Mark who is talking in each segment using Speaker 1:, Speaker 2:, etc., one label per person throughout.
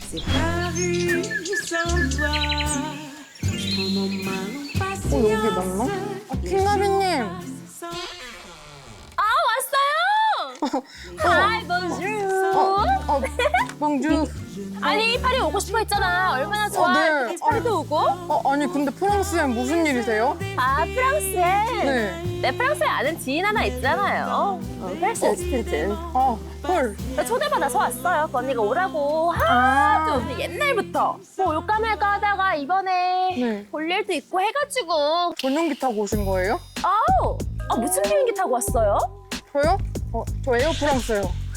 Speaker 1: 여기 맞나? 킹나비님.
Speaker 2: 왔어요! 하이, bonjour!
Speaker 1: 봉주.
Speaker 2: 아니, 파리 오고 싶어 했잖아. 얼마나 좋아.
Speaker 1: 네.
Speaker 2: 파리도 오고.
Speaker 1: 아니 근데 프랑스엔 무슨 일이세요?
Speaker 2: 아, 프랑스에.
Speaker 1: 네.
Speaker 2: 내 프랑스에 아는 지인 하나 있잖아요. 프랑스 인스턴트.
Speaker 1: 헐.
Speaker 2: 초대받아서 왔어요. 그 언니가 오라고. 또 옛날부터. 뭐 올까 말까 하다가 이번에
Speaker 1: 네.
Speaker 2: 볼 일도 있고 해가지고.
Speaker 1: 전용기 타고 오신 거예요?
Speaker 2: 무슨 비행기 타고 왔어요?
Speaker 1: 저요? 저 에어프랑스요.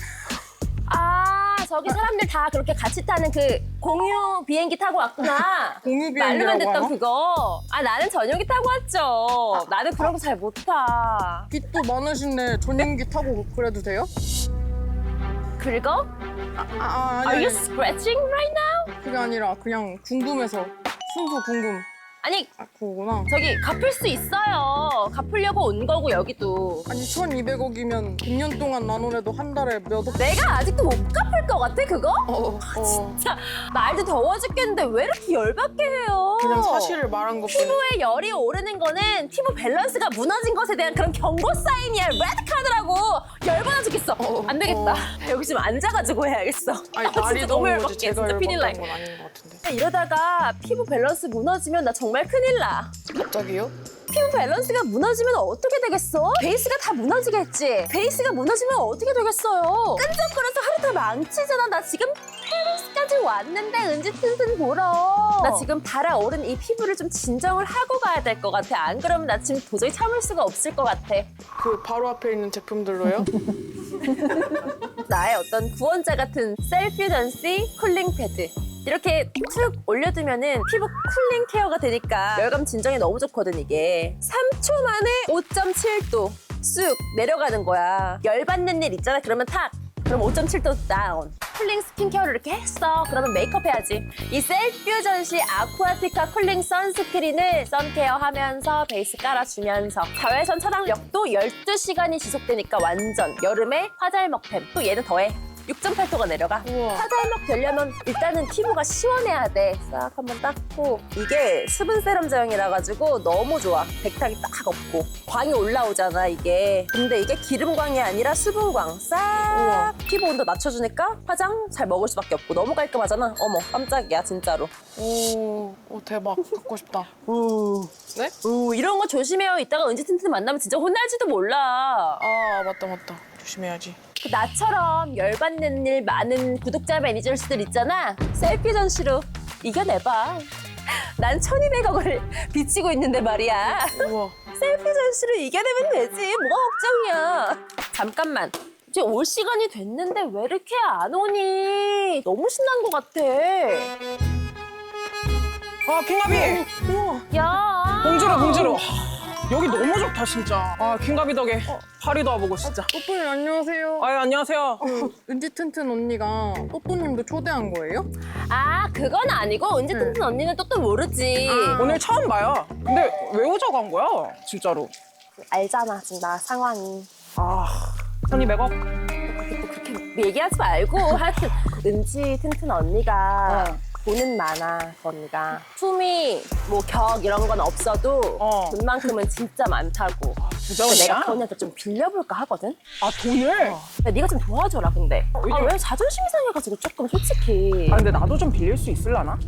Speaker 2: 저기 사람들 다 그렇게 같이 타는 그 공유 비행기 타고 왔구나.
Speaker 1: 공유
Speaker 2: 말로만
Speaker 1: 비행기라고
Speaker 2: 듣던
Speaker 1: 하나?
Speaker 2: 그거. 나는 전용기 타고 왔죠. 나는 그런 거 잘 못 타.
Speaker 1: 빚도 많으신데 전용기 타고 그래도 돼요?
Speaker 2: 긁어? Are you scratching right now?
Speaker 1: 그게 아니라 그냥 궁금해서. 순수 궁금.
Speaker 2: 아니,
Speaker 1: 그거구나.
Speaker 2: 저기 갚을 수 있어요. 갚으려고 온 거고 여기도.
Speaker 1: 아니 1,200억이면 100년 동안 나눠내도 한 달에 몇 억?
Speaker 2: 내가 아직도 못 갚을 것 같아 그거?
Speaker 1: 진짜.
Speaker 2: 자, 날도 더워 죽겠는데 왜 이렇게 열받게 해요?
Speaker 1: 그냥 사실을 말한 것뿐.
Speaker 2: 피부에 열이 오르는 거는 피부 밸런스가 무너진 것에 대한 그런 경고 사인이야. 레드 카드라고. 열받아 죽겠어. 안 되겠다. 여기 지금 앉아가지고 해야겠어.
Speaker 1: 아니
Speaker 2: 진짜
Speaker 1: 날이
Speaker 2: 너무
Speaker 1: 더운
Speaker 2: 열받게.
Speaker 1: 거지 제가
Speaker 2: 진짜 큰일 나.
Speaker 1: 열받던 건 아닌 것 같은데.
Speaker 2: 이러다가 피부 밸런스 무너지면 나 정말 큰일 나.
Speaker 1: 갑자기요?
Speaker 2: 피부 밸런스가 무너지면 어떻게 되겠어? 베이스가 다 무너지겠지. 베이스가 무너지면 어떻게 되겠어요? 끈적거려서 하루 더 망치잖아. 나 지금 페리스까지 왔는데 은지 튼튼 보러. 나 지금 달아오른 이 피부를 좀 진정을 하고 가야 될 것 같아. 안 그러면 나 지금 도저히 참을 수가 없을 것 같아.
Speaker 1: 그 바로 앞에 있는 제품들로요?
Speaker 2: 나의 어떤 구원자 같은 셀퓨전시 쿨링 패드. 이렇게 툭 올려두면은 피부 쿨링 케어가 되니까 열감 진정에 너무 좋거든 이게. 3초 만에 5.7도 쑥 내려가는 거야. 열받는 일 있잖아. 그러면 탁. 그럼 5.7도 다운. 쿨링 스킨케어를 이렇게 했어. 그러면 메이크업 해야지. 이 셀퓨전시 아쿠아티카 쿨링 선스크린을 선케어 하면서 베이스 깔아주면서 자외선 차단력도 12시간이 지속되니까 완전 여름에 화잘먹템. 또 얘는 더해. 6.8도가 내려가.
Speaker 1: 우와.
Speaker 2: 화잘먹 되려면 일단은 피부가 시원해야 돼. 싹 한번 닦고. 이게 수분 세럼 제형이라 가지고 너무 좋아. 백탁이 딱 없고. 광이 올라오잖아 이게. 근데 이게 기름광이 아니라 수분광. 싹
Speaker 1: 우와.
Speaker 2: 피부 온도 낮춰주니까 화장 잘 먹을 수밖에 없고 너무 깔끔하잖아. 어머 깜짝이야 진짜로.
Speaker 1: 오 대박. 갖고 싶다. 네?
Speaker 2: 이런 거 조심해요. 이따가 은지 튼튼 만나면 진짜 혼날지도 몰라.
Speaker 1: 맞다. 조심해야지.
Speaker 2: 그 나처럼 열받는 일 많은 구독자 매니저들 있잖아. 셀피 전시로 이겨내봐. 난 1,200억을 빚지고 있는데 말이야.
Speaker 1: 우와.
Speaker 2: 셀피 전시로 이겨내면 되지. 뭐가 걱정이야. 잠깐만. 이제 올 시간이 됐는데 왜 이렇게 안 오니? 너무 신난 것 같아.
Speaker 3: 킹가비!
Speaker 1: 우와.
Speaker 2: 야.
Speaker 3: 봉주로. 여기 너무 좋다, 진짜. 킹가비 덕에 파리도 와보고, 진짜.
Speaker 1: 또또님 안녕하세요.
Speaker 3: 안녕하세요.
Speaker 1: 은지 튼튼 언니가 또또님도 초대한 거예요?
Speaker 2: 그건 아니고 은지 튼튼 언니는 또 모르지.
Speaker 3: 오늘 처음 봐요. 근데 왜 오자고 한 거야, 진짜로?
Speaker 2: 알잖아 지금 나 상황이.
Speaker 3: 1,200억?
Speaker 2: 그렇게 얘기하지 말고 하여튼 은지 튼튼 언니가 돈은 많아 그 언니가. 품위 뭐 격 이런 건 없어도 돈만큼은 진짜 많다고.
Speaker 3: 부자원이야?
Speaker 2: 내가 그 언니한테 좀 빌려볼까 하거든.
Speaker 3: 돈을?
Speaker 2: 야, 네가 좀 도와줘라 근데. 왜 자존심이 상해가지고 조금 솔직히.
Speaker 3: 근데 나도 좀 빌릴 수 있을라나?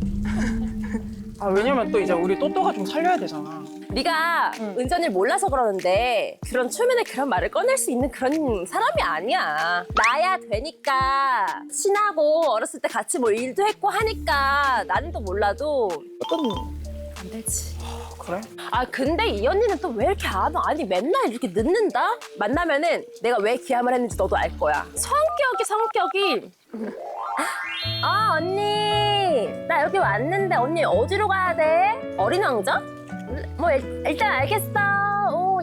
Speaker 3: 왜냐면 또 이제 우리 또또가 좀 살려야 되잖아.
Speaker 2: 네가 은전을 몰라서 그러는데 그런 초면에 그런 말을 꺼낼 수 있는 그런 사람이 아니야. 나야 되니까 친하고 어렸을 때 같이 뭐 일도 했고 하니까 나는 또 몰라도 안 되지.
Speaker 3: 그래?
Speaker 2: 근데 이 언니는 또 왜 이렇게 안 와? 아니 맨날 이렇게 늦는다? 만나면은 내가 왜 기함을 했는지 너도 알 거야. 성격이 언니 나 여기 왔는데 언니 어디로 가야 돼? 어린 왕자? 뭐 일단 알겠어.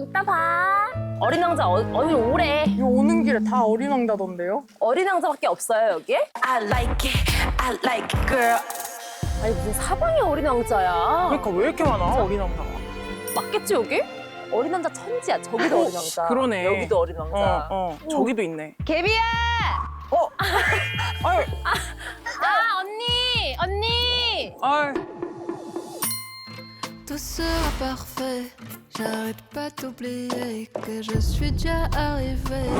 Speaker 2: 이따 봐. 어린 왕자 어디 오래.
Speaker 1: 이 오는 길에 다 어린 왕자던데요?
Speaker 2: 어린 왕자밖에 없어요 여기에?
Speaker 4: I like it, girl.
Speaker 2: 아니 무슨 사방이 어린 왕자야.
Speaker 3: 그러니까 왜 이렇게 많아, 어린 왕자가?
Speaker 2: 맞겠지 여기? 어린 왕자 천지야. 저기도 어린 왕자.
Speaker 3: 그러네.
Speaker 2: 여기도 어린 왕자.
Speaker 3: 저기도 있네.
Speaker 2: 개비야!
Speaker 3: 아유,
Speaker 2: 언니!
Speaker 3: 아,
Speaker 5: Tout sera parfait. J'arrête pas d'oublier que je suis déjà arrivée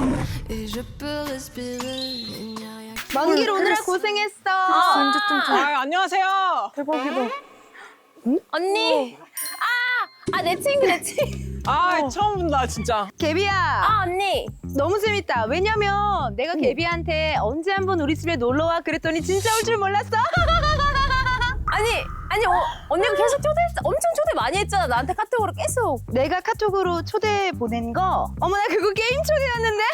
Speaker 5: et je peux respirer. Il n'y a rien qui
Speaker 2: 먼 길 오느라 고생했어.
Speaker 3: 아, 안녕하세요.
Speaker 1: 대박이다.
Speaker 2: 언니. 내 친구, 내 친구.
Speaker 3: 아, 처음 본다, 진짜.
Speaker 6: 개비야,
Speaker 2: 언니.
Speaker 6: 너무 재밌다. 왜냐면 내가 개비한테 언제 한번 우리 집에 놀러 와 그랬더니 진짜 올 줄 몰랐어.
Speaker 2: 아니, 언니가 계속 초대했어. 엄청 초대 많이 했잖아. 나한테 카톡으로 계속.
Speaker 6: 내가 카톡으로 초대 보낸 거, 어머나 그거 게임 초대였는데.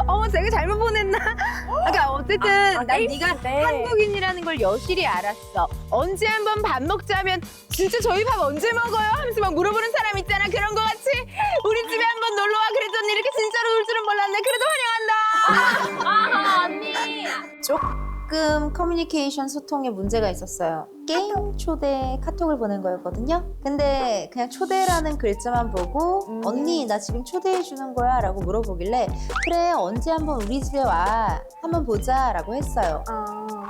Speaker 6: 어머 제가 잘못 보냈나? 그러니까 어쨌든 난
Speaker 2: 게임
Speaker 6: 네가
Speaker 2: 초대.
Speaker 6: 한국인이라는 걸 여실히 알았어. 언제 한번 밥 먹자면 진짜 저희 밥 언제 먹어요? 하면서 막 물어보는 사람 있잖아. 그런 거 같이 우리 집에 한번 놀러 와 그랬더니 이렇게 진짜로 올 줄은 몰랐네. 그래도 환영한다.
Speaker 2: 언니.
Speaker 7: 조금 커뮤니케이션 소통에 문제가 있었어요. 게임 초대 카톡을 보낸 거였거든요. 근데 그냥 초대라는 글자만 보고 언니 나 지금 초대해 주는 거야 라고 물어보길래 그래 언제 한번 우리 집에 와 한번 보자 라고 했어요.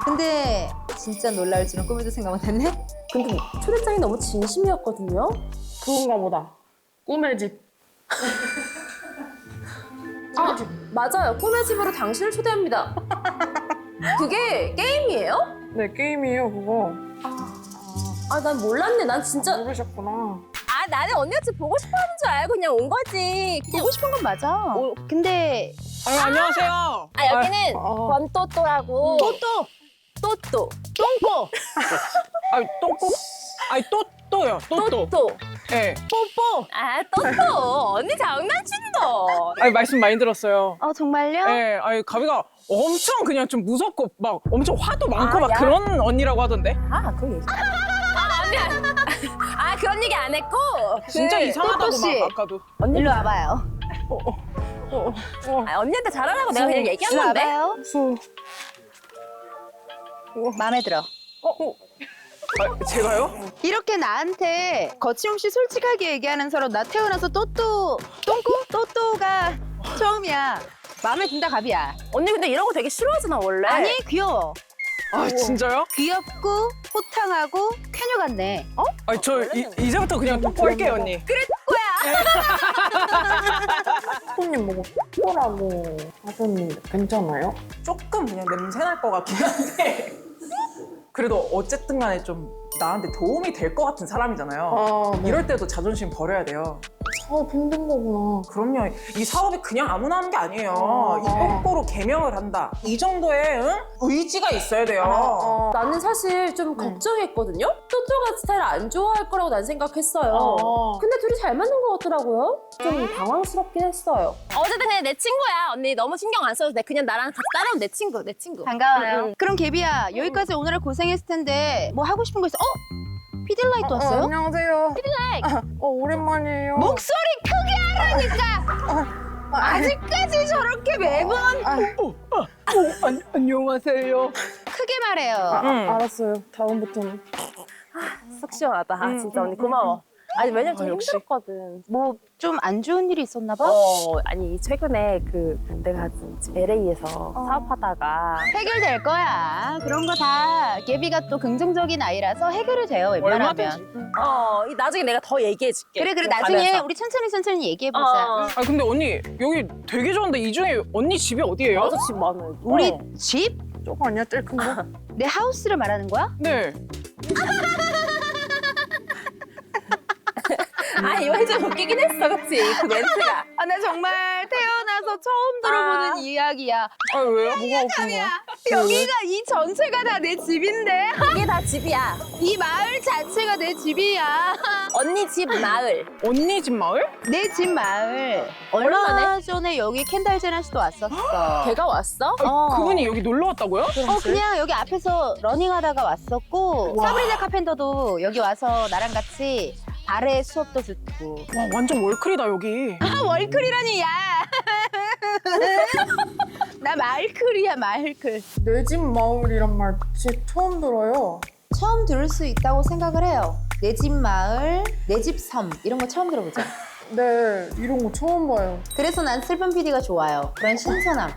Speaker 7: 근데 진짜 놀라울 줄은 꿈에도 생각 못했네.
Speaker 2: 근데 초대장이 너무 진심이었거든요.
Speaker 1: 그건가 보다. 꿈의 집.
Speaker 2: 맞아요. 꿈의 집으로 당신을 초대합니다. 그게 게임이에요?
Speaker 1: 네, 게임이에요, 그거.
Speaker 2: 난 몰랐네. 난 진짜.
Speaker 1: 모르셨구나.
Speaker 2: 나는 언니가 지금 보고 싶어 하는 줄 알고 그냥 온 거지.
Speaker 6: 보고 싶은 건 맞아. 근데
Speaker 3: 아, 안녕하세요.
Speaker 2: 여기는 권또또라고. 또또.
Speaker 6: 똥꼬
Speaker 3: 아, 똥꼬. 아니, 또또요, 또또.
Speaker 2: 또또.
Speaker 3: 예.
Speaker 6: 뽀뽀.
Speaker 2: 또또. 언니 장난친다.
Speaker 3: 아니, 말씀 많이 들었어요.
Speaker 6: 정말요?
Speaker 3: 예, 아니, 가비가 엄청 그냥 좀 무섭고 막 엄청 화도 많고 막
Speaker 2: 야.
Speaker 3: 그런 언니라고 하던데?
Speaker 2: 그 얘기. 언니. 그런 얘기 안 했고.
Speaker 3: 진짜 이상하다고
Speaker 6: 또또씨.
Speaker 3: 막 아까도.
Speaker 6: 일로 와봐요.
Speaker 2: 언니한테 잘하라고 내가 그냥 얘기한
Speaker 6: 일로
Speaker 2: 건데.
Speaker 6: 와봐요. 마음에 들어.
Speaker 3: 아, 제가요?
Speaker 6: 이렇게 나한테 거침없이 솔직하게 얘기하는 사람 나 태어나서 또또가 처음이야. 마음에 든다 가비야.
Speaker 2: 언니 근데 이런 거 되게 싫어하잖아 원래.
Speaker 6: 아니 귀여워.
Speaker 3: 아, 진짜요?
Speaker 6: 귀엽고 호탕하고 쾌녀 같네.
Speaker 3: 아니, 저 이제부터 그냥 뽀뽀 할게요, 언니.
Speaker 1: 손님 뭐 뽀뽀라고 하셨는데 괜찮아요?
Speaker 3: 조금 그냥 냄새 날 것 같긴 한데 그래도 어쨌든 간에 좀 나한테 도움이 될 것 같은 사람이잖아요.
Speaker 1: 네.
Speaker 3: 이럴 때도 자존심 버려야 돼요.
Speaker 1: 사업 힘든 거구나.
Speaker 3: 그럼요. 이 사업이 그냥 아무나 하는 게 아니에요. 이 뽀뽀로 개명을 한다. 이 정도의 의지가 있어야 돼요.
Speaker 2: 나는 사실 좀 걱정했거든요. 또또가 스타일 안 좋아할 거라고 난 생각했어요. 근데 둘이 잘 맞는 것 같더라고요. 좀 당황스럽긴 했어요. 어쨌든 그냥 내 친구야. 언니 너무 신경 안 써도 돼. 그냥 나랑 같이 따라온 내 친구.
Speaker 6: 반가워요. 그럼 개비야 여기까지 오느라 고생했을 텐데 뭐 하고 싶은 거 있어? 피들라이트 왔어요?
Speaker 1: 안녕하세요. 피드라이트. 오랜만이에요.
Speaker 6: 목소리 크게 하라니까. 아직까지 저렇게 매번
Speaker 3: 안녕하세요.
Speaker 6: 크게 말해요.
Speaker 1: 알았어요. 다음부터는.
Speaker 2: 속 시원하다. 진짜 언니 고마워. 아니 왜냐면 좀
Speaker 3: 역시.
Speaker 2: 힘들었거든.
Speaker 6: 뭐 좀 안 좋은 일이 있었나 봐?
Speaker 2: 아니 최근에 내가 LA에서 사업하다가
Speaker 6: 해결될 거야. 그런 거 다 개비가 또 긍정적인 아이라서 해결이 돼요. 웬만하면.
Speaker 2: 나중에 내가 더 얘기해줄게.
Speaker 6: 그래 나중에
Speaker 2: 가면서.
Speaker 6: 우리 천천히 얘기해보자.
Speaker 3: 아, 근데 언니 여기 되게 좋은데 이 중에 언니 집이 어디예요?
Speaker 2: 맞아 집 많아요.
Speaker 6: 우리 집?
Speaker 1: 저거 아니야? 제일 큰 거?
Speaker 6: 내 하우스를 말하는 거야?
Speaker 3: 네.
Speaker 2: 이거 좀 웃기긴 했어, 그치? 그 멘트가.
Speaker 6: 나 정말 태어나서 처음 들어보는 이야기야.
Speaker 3: 아, 왜요? 뭐가 웃긴 거야?
Speaker 6: 여기가 이 전체가 다 내 집인데
Speaker 2: 이게 다 집이야.
Speaker 6: 이 마을 자체가 내 집이야.
Speaker 2: 언니 집 마을.
Speaker 3: 언니 집 마을?
Speaker 6: 내 집 마을.
Speaker 2: 얼마나
Speaker 6: 얼마 전에 여기 켄달 제나 씨도 왔었어.
Speaker 2: 걔가 왔어?
Speaker 3: 그분이 여기 놀러 왔다고요?
Speaker 6: 그냥 여기 앞에서 러닝하다가 왔었고 사브리나 카펜터도 여기 와서 나랑 같이 발레 수업도 듣고.
Speaker 3: 와, 완전 월클이다 여기.
Speaker 6: 월클이라니 야. 나 말클이야 말클.
Speaker 1: 내 집 마을이란 말 진짜 처음 들어요.
Speaker 7: 처음 들을 수 있다고 생각을 해요. 내 집 마을, 내 집 섬 이런 거 처음 들어보죠.
Speaker 1: 네, 이런 거 처음 봐요.
Speaker 7: 그래서 난 슬픈 PD가 좋아요. 그런 신선함.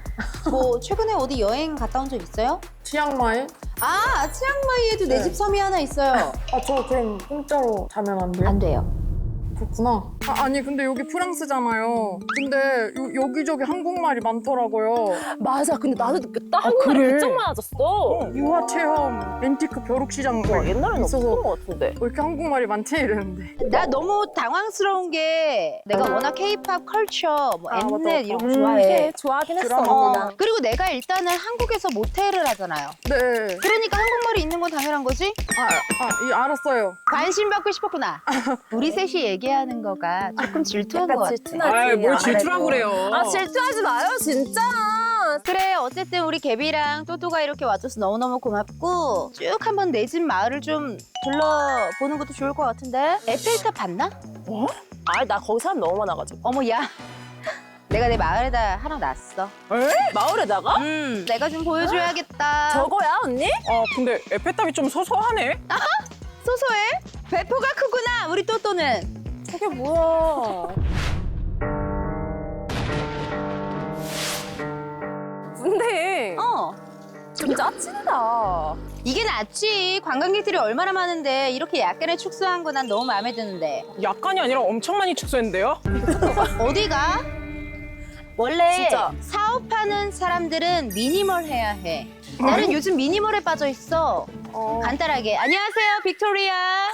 Speaker 7: 뭐 최근에 어디 여행 갔다 온 적 있어요?
Speaker 1: 치앙마이?
Speaker 7: 아, 치앙마이에도 내 집 섬이 하나 있어요.
Speaker 1: 아, 저 그럼 공짜로 자면 안 돼요?
Speaker 7: 안 돼요.
Speaker 1: 그렇구나. 아니 근데 여기 프랑스잖아요. 근데 여기저기 한국말이 많더라고요.
Speaker 2: 맞아. 근데 나도 느꼈다. 한국말이
Speaker 1: 그래?
Speaker 2: 부쩍 많아졌어.
Speaker 1: 유화 체험, 앤티크 벼룩시장
Speaker 2: 와, 옛날에는
Speaker 1: 있어서
Speaker 2: 없었던 것 같은데.
Speaker 1: 왜 이렇게 한국말이 많지 이랬는데.
Speaker 7: 나 너무 당황스러운 게 내가 워낙 K-팝 컬처, 뭐
Speaker 1: 아, 맞다,
Speaker 7: 엠넷 이런 거
Speaker 1: 맞다.
Speaker 7: 좋아해.
Speaker 2: 좋아하긴 했어.
Speaker 1: 드라마.
Speaker 2: 언니나.
Speaker 7: 그리고 내가 일단은 한국에서 모텔을 하잖아요.
Speaker 1: 네.
Speaker 7: 그러니까 한국말이 있는 건 당연한 거지?
Speaker 1: 알았어요.
Speaker 7: 관심 받고 싶었구나. 우리 셋이 얘기하는 거가 조금 질투한 것 같아.
Speaker 2: 질투나지.
Speaker 3: 아이, 뭘 질투라고
Speaker 2: 아무래도.
Speaker 3: 그래요.
Speaker 2: 아, 질투하지 마요, 진짜.
Speaker 7: 그래, 어쨌든 우리 개비랑 또또가 이렇게 와줘서 너무너무 고맙고 쭉 한번 내 집 마을을 좀 둘러보는 것도 좋을 것 같은데. 에펠탑 봤나?
Speaker 2: 아, 나 거기 사람 너무 많아가지고.
Speaker 7: 어머, 야. 내가 내 마을에다 하나 놨어.
Speaker 2: 마을에다가?
Speaker 7: 내가 좀 보여줘야겠다.
Speaker 2: 저거야, 언니?
Speaker 3: 근데 에펠탑이 좀 소소하네.
Speaker 7: 소소해? 배포가 크구나, 우리 또또는.
Speaker 2: 저게 뭐야. 근데 좀 짜친다.
Speaker 7: 이게 낫지. 관광객들이 얼마나 많은데 이렇게 약간의 축소한 거 난 너무 마음에 드는데.
Speaker 3: 약간이 아니라 엄청 많이 축소했는데요?
Speaker 7: 어디가? 원래
Speaker 2: 진짜.
Speaker 7: 사업하는 사람들은 미니멀 해야 해. 나는 요즘 미니멀에 빠져 있어. 간단하게. 안녕하세요, 빅토리아.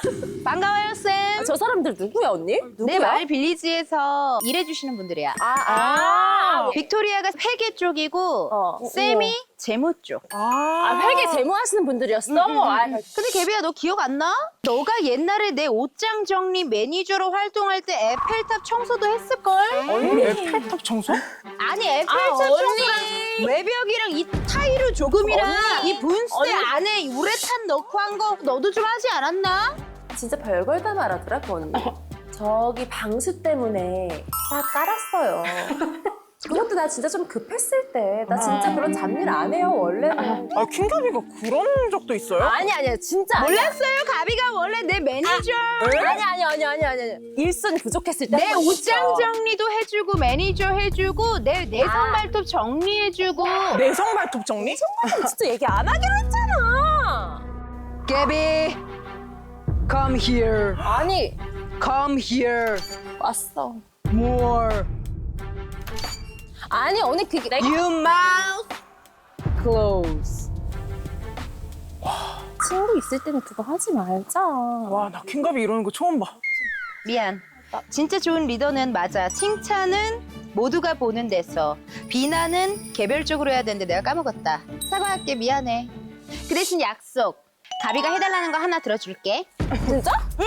Speaker 7: 반가워요, 쌤.
Speaker 2: 저 사람들 누구야, 언니?
Speaker 7: 내 마을 빌리지에서 일해주시는 분들이야. 빅토리아가 회계 쪽이고 쌤이 재무 쪽.
Speaker 2: 회계 재무하시는 분들이었어?
Speaker 7: 근데 개비야, 너 기억 안 나? 너가 옛날에 내 옷장 정리 매니저로 활동할 때 에펠탑 청소도 했을걸?
Speaker 3: 언니 에펠탑 청소?
Speaker 7: 아니, 에펠탑 청소랑 외벽이랑 이 타일을 조금이랑 이 분수대 안에 우레탄 넣고 한 거 너도 좀 하지 않았나?
Speaker 2: 진짜 별걸 다 말하더라, 그 언니. 저기 방수 때문에 다 깔았어요. 그것도 나 진짜 좀 급했을 때. 나 진짜 그런 잡일 안 해요, 원래는.
Speaker 3: 킹가비가 그런 적도 있어요?
Speaker 2: 아니, 진짜. 아니야.
Speaker 7: 몰랐어요? 가비가 원래 내 매니저.
Speaker 2: 아니. 일손이 부족했을 때.
Speaker 7: 내
Speaker 2: 한번
Speaker 7: 옷장
Speaker 2: 있어.
Speaker 7: 정리도 해주고 매니저 해주고 내 내성 발톱 정리해주고.
Speaker 3: 내성 발톱 정리?
Speaker 2: 진짜 얘기 안 하기로 했잖아.
Speaker 7: 개비, come here,
Speaker 2: 아니,
Speaker 7: come here,
Speaker 2: 왔어.
Speaker 7: more.
Speaker 2: 아니, 언니 그게 내가
Speaker 7: You mouth close.
Speaker 2: 친구 있을 때는 그거 하지 말자.
Speaker 3: 와, 나 킹가비 이러는 거 처음 봐.
Speaker 7: 미안. 진짜 좋은 리더는 맞아. 칭찬은 모두가 보는 데서, 비난은 개별적으로 해야 되는데 내가 까먹었다. 사과할게. 미안해. 그 대신 약속. 가비가 해달라는 거 하나 들어줄게.
Speaker 2: 진짜?
Speaker 7: 응?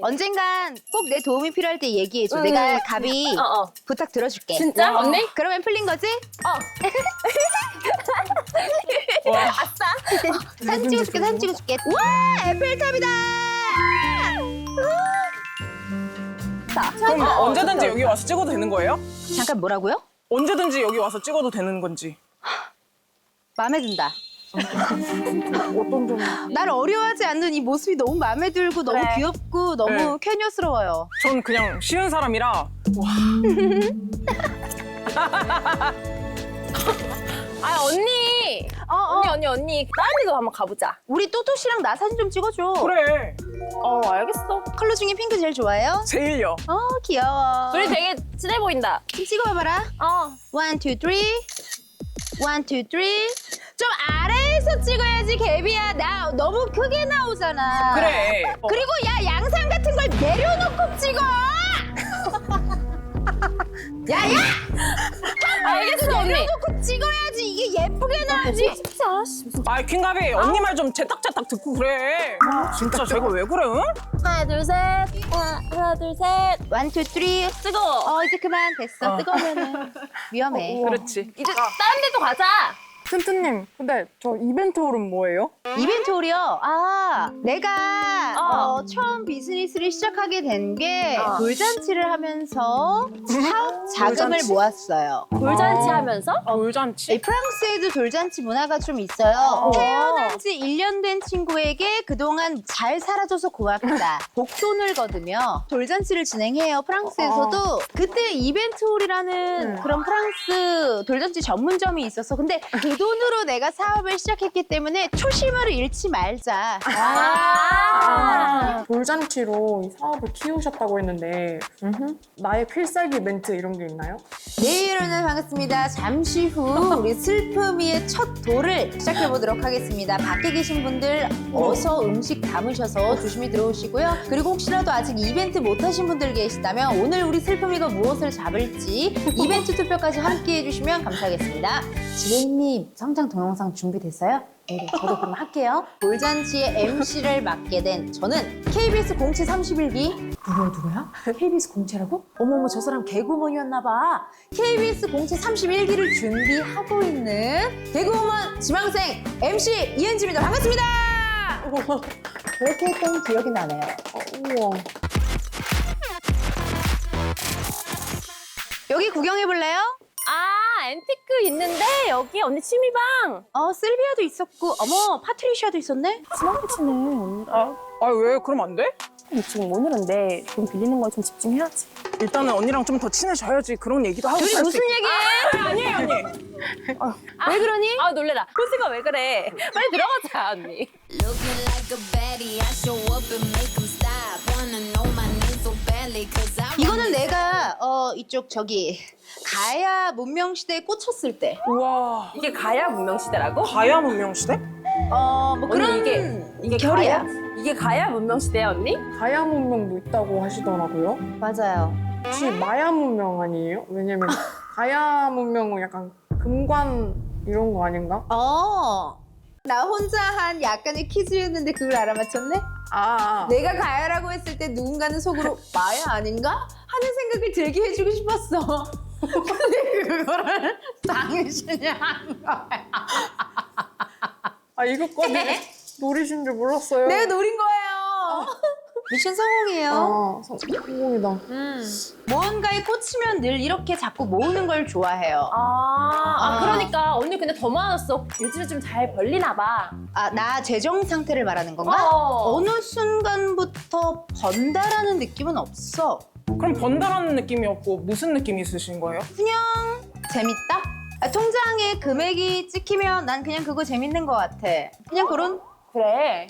Speaker 7: 언젠간 꼭 내 도움이 필요할 때 얘기해줘. 내가 가비 부탁 들어줄게.
Speaker 2: 진짜? 언니?
Speaker 7: 그러면 풀린 거지?
Speaker 2: 아싸.
Speaker 7: 사진 찍어줄게. 사진 찍어줄게. 와, 에펠탑이다.
Speaker 3: 그럼 언제든지 여기 와서 찍어도 되는 거예요?
Speaker 7: 잠깐, 뭐라고요?
Speaker 3: 언제든지 여기 와서 찍어도 되는 건지.
Speaker 7: 마음에 든다.
Speaker 1: 어떤 점?
Speaker 7: 날 어려워하지 않는 이 모습이 너무 마음에 들고 너무
Speaker 2: 그래.
Speaker 7: 귀엽고 너무
Speaker 3: 네.
Speaker 7: 쾌녀스러워요.
Speaker 3: 전 그냥 쉬운 사람이라.
Speaker 2: 언니. 언니. 다른 데도 한번 가보자.
Speaker 7: 우리 또또씨랑 나 사진 좀 찍어줘.
Speaker 3: 그래.
Speaker 2: 알겠어.
Speaker 7: 컬러 중에 핑크 제일 좋아해요?
Speaker 3: 제일요.
Speaker 7: 귀여워.
Speaker 2: 우리 되게 친해 보인다.
Speaker 7: 좀 찍어봐봐라. 1, 2, 3. 1, 2, 3. 좀 아래에서 찍어야지, 개비야. 나 너무 크게 나오잖아.
Speaker 3: 그래.
Speaker 7: 그리고 야, 양상 같은 걸 내려놓고 찍어. 야야!
Speaker 2: 알겠어, 언니.
Speaker 7: 내려놓고 찍어야지. 이게 예쁘게 나오지.
Speaker 3: 아, 킹가비 언니 말 좀 제딱제딱 듣고 그래. 진짜 제가 왜 그래? 응?
Speaker 2: 하나, 둘, 셋. 하나, 둘, 셋.
Speaker 7: 1, 2, 3.
Speaker 2: 뜨거워.
Speaker 7: 이제 그만 됐어. 뜨거우면은 위험해.
Speaker 3: 그렇지.
Speaker 2: 이제 다른 데도 가자.
Speaker 1: 튼튼님, 근데 저 이벤트 홀은 뭐예요?
Speaker 6: 이벤트 홀이요? 내가 처음 비즈니스를 시작하게 된 게 돌잔치를 하면서 사업 자금을 모았어요.
Speaker 2: 돌잔치 하면서?
Speaker 3: 돌잔치?
Speaker 6: 프랑스에도 돌잔치 문화가 좀 있어요. 태어난 지 1년 된 친구에게 그동안 잘 살아줘서 고맙다. 복돈을 거두며 돌잔치를 진행해요. 프랑스에서도. 그때 이벤트홀이라는 그런 프랑스 돌잔치 전문점이 있었어. 근데 그 돈으로 내가 사업을 시작했기 때문에 초심을 잃지 말자.
Speaker 1: 돌잔치로 이 사업을 키우셨다고 했는데 나의 필살기 멘트 이런 게 있나요?
Speaker 6: 네, 여러분 반갑습니다. 잠시 후 우리 슬픔이의 첫 돌을 시작해 보도록 하겠습니다. 밖에 계신 분들 어서 음식 담으셔서 조심히 들어오시고요. 그리고 혹시라도 아직 이벤트 못 하신 분들 계시다면 오늘 우리 슬픔이가 무엇을 잡을지 이벤트 투표까지 함께 해주시면 감사하겠습니다. 지혜님 성장 동영상 준비됐어요? 네, 저도 그럼 할게요. 돌잔치의 MC를 맡게 된 저는 KBS 공채 31기 누구야? KBS 공채라고? 어머머 저 사람 개그우먼이었나 봐. KBS 공채 31기를 준비하고 있는 개그우먼 지망생 MC 이은지입니다. 반갑습니다. 그렇게 했던 기억이 나네요.
Speaker 1: 우와.
Speaker 6: 여기 구경해볼래요?
Speaker 2: 앤티크 있는데 여기 언니 취미방.
Speaker 6: 실비아도 있었고 어머 파트리샤도 있었네?
Speaker 2: 스마트치네.
Speaker 3: 왜? 그럼 안 돼?
Speaker 2: 지금 오늘은 내 돈 빌리는 거에 좀 집중해야지.
Speaker 3: 일단은 언니랑 좀 더 친해져야지 그런 얘기도 하고
Speaker 6: 둘이
Speaker 3: 살 수
Speaker 6: 무슨
Speaker 3: 있고.
Speaker 6: 얘기해?
Speaker 3: 아니에요 언니.
Speaker 6: 왜 그러니?
Speaker 2: 놀래라. 호시가 왜 그래? 빨리 들어가자 언니.
Speaker 4: Looking like a baddie, I show up and make them stop. Wanna know my name so badly, cause I
Speaker 6: 이거는 내가 이쪽 저기 가야 문명시대에 꽂혔을 때
Speaker 3: 우와.
Speaker 2: 이게 가야 문명시대라고?
Speaker 3: 가야 문명시대?
Speaker 6: 뭐
Speaker 2: 언니
Speaker 6: 그런
Speaker 2: 이게
Speaker 6: 결이야.
Speaker 2: 가야? 이게 가야 문명시대야 언니?
Speaker 1: 가야 문명도 있다고 하시더라고요.
Speaker 6: 맞아요.
Speaker 1: 혹시 마야 문명 아니에요? 왜냐면 가야 문명은 약간 금관 이런 거 아닌가?
Speaker 6: 나 혼자 한 약간의 퀴즈였는데 그걸 알아맞혔네? 내가 가야라고 했을 때 누군가는 속으로 마야 아닌가? 하는 생각을 들게 해주고 싶었어. 근데 그거를 당신이 한 거야.
Speaker 1: 이것까지 노리신 줄 몰랐어요.
Speaker 6: 내가 노린 거예요. 미션 성공이에요.
Speaker 1: 성공이다.
Speaker 6: 무언가에 꽂히면 늘 이렇게 자꾸 모으는 걸 좋아해요.
Speaker 2: 그러니까 언니 근데 더 많았어. 요즘에 좀 잘 벌리나 봐.
Speaker 6: 나 재정 상태를 말하는 건가? 어느 순간부터 번다라는 느낌은 없어.
Speaker 3: 그럼 번다라는 느낌이 없고 무슨 느낌이 있으신 거예요?
Speaker 6: 그냥 재밌다? 통장에 금액이 찍히면 난 그냥 그거 재밌는 것 같아. 그냥 그런.
Speaker 2: 그래.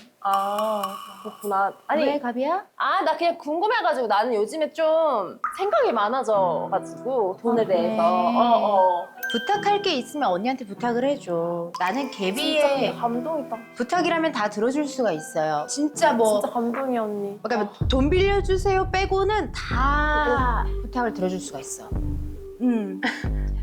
Speaker 2: 그렇구나. 아니,
Speaker 6: 왜 가비야?
Speaker 2: 나 그냥 궁금해가지고 나는 요즘에 좀 생각이 많아져가지고 돈에 대해서.
Speaker 6: 부탁할 게 있으면 언니한테 부탁을 해줘. 나는 개비의
Speaker 2: 진짜 감동이다.
Speaker 6: 부탁이라면 다 들어줄 수가 있어요. 진짜 뭐
Speaker 2: 진짜 감동이야 언니.
Speaker 6: 그러니까 돈 빌려주세요 빼고는 다 부탁을 들어줄 수가 있어.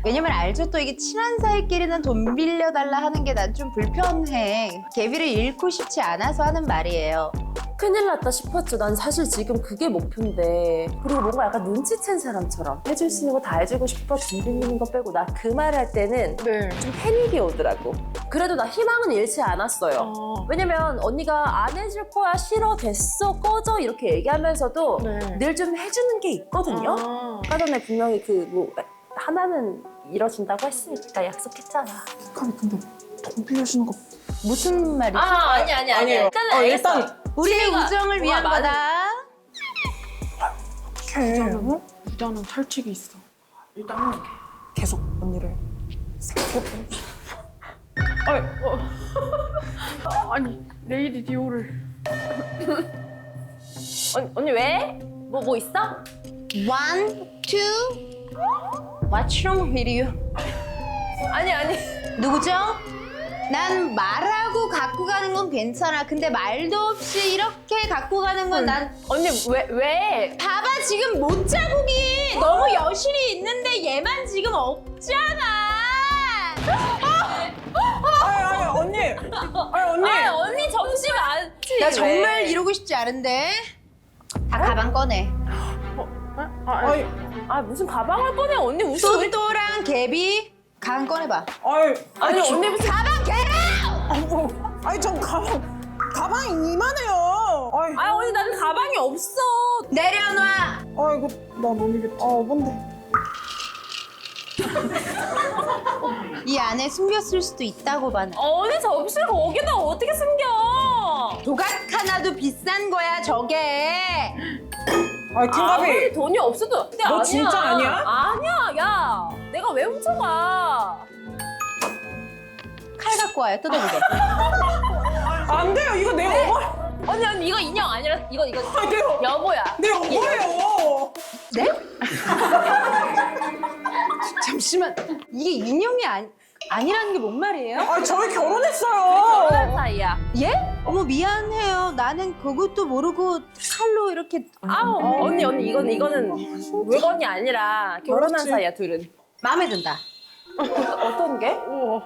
Speaker 6: 왜냐면 알죠? 또 이게 친한 사이끼리는 돈 빌려달라 하는 게 난 좀 불편해. 개비를 잃고 싶지 않아서 하는 말이에요.
Speaker 2: 큰일 났다 싶었죠. 난 사실 지금 그게 목표인데. 그리고 뭔가 약간 눈치챈 사람처럼 해줄 수 있는 거 다 해주고 싶어. 돈 빌리는 거 빼고. 나 그 말 할 때는
Speaker 1: 네.
Speaker 2: 좀 패닉이 오더라고. 그래도 나 희망은 잃지 않았어요. 왜냐면 언니가 안 해줄 거야, 싫어, 됐어, 꺼져 이렇게 얘기하면서도
Speaker 1: 네.
Speaker 2: 늘 좀 해주는 게 있거든요. 아까 전에 분명히 하나는 이뤄준다고 했으니까 약속했잖아.
Speaker 3: 근데 돈 빌려주는 거
Speaker 6: 무슨 말이지?
Speaker 2: 아니.
Speaker 3: 아니에요.
Speaker 2: 일단은 알겠어.
Speaker 3: 일단
Speaker 6: 우리의
Speaker 2: 지혜가
Speaker 6: 우정을 위한
Speaker 2: 뭐가
Speaker 6: 거다.
Speaker 1: 부자는 살칙이 있어.
Speaker 3: 일단은 계속 언니를 생각해보고
Speaker 1: 아니 레이디 디오를.
Speaker 2: 언니 왜? 뭐 있어?
Speaker 6: 1, 2 What's wrong with you?
Speaker 2: 아니.
Speaker 6: 누구죠? 난 말하고 갖고 가는 건 괜찮아. 근데 말도 없이 이렇게 갖고 가는 건 난
Speaker 2: 언니 왜?
Speaker 6: 봐봐 지금 못자국이 너무 여실히 있는데 얘만 지금 없잖아.
Speaker 3: 언니
Speaker 2: 잠시만.
Speaker 6: 나 정말 이러고 싶지 않은데. 다 가방 꺼내.
Speaker 2: 무슨 가방을 꺼내 언니 웃어.
Speaker 6: 똘똘랑 개비
Speaker 7: 가방 꺼내봐.
Speaker 3: 아니
Speaker 2: 언니 무슨
Speaker 7: 가방 개라!
Speaker 3: 아니 전 가방이 이만해요.
Speaker 2: 아 언니 나는 가방이 없어.
Speaker 7: 내려놔.
Speaker 3: 이거 나 모르겠지. 뭔데?
Speaker 7: 이 안에 숨겼을 수도 있다고 봐.
Speaker 2: 언니 접시를 거기다 어떻게 숨겨?
Speaker 7: 조각 하나도 비싼 거야 저게.
Speaker 3: 아니 킹가비.
Speaker 2: 아무리 돈이 없어도 근데
Speaker 3: 너
Speaker 2: 아니야.
Speaker 3: 진짜 아니야?
Speaker 2: 아니야. 야 내가 왜 훔쳐가?
Speaker 7: 칼 갖고 와요. 뜯어보게.
Speaker 3: 안 돼요. 이거 내 어버.
Speaker 2: 언니 이거 인형 아니라 이거 여보야.
Speaker 3: 내 어버예요.
Speaker 7: 네? 잠시만. 이게 인형이 아니라는 게 뭔 말이에요?
Speaker 3: 저희 결혼했어요.
Speaker 2: 결혼한 사이야.
Speaker 7: 예? 어머 미안해요. 나는 그것도 모르고 칼로 이렇게.
Speaker 2: 아우 언니 이거는 물건이 아니라 결혼한
Speaker 3: 그렇지.
Speaker 2: 사이야 둘은.
Speaker 7: 마음에 든다.
Speaker 2: 어떤 게?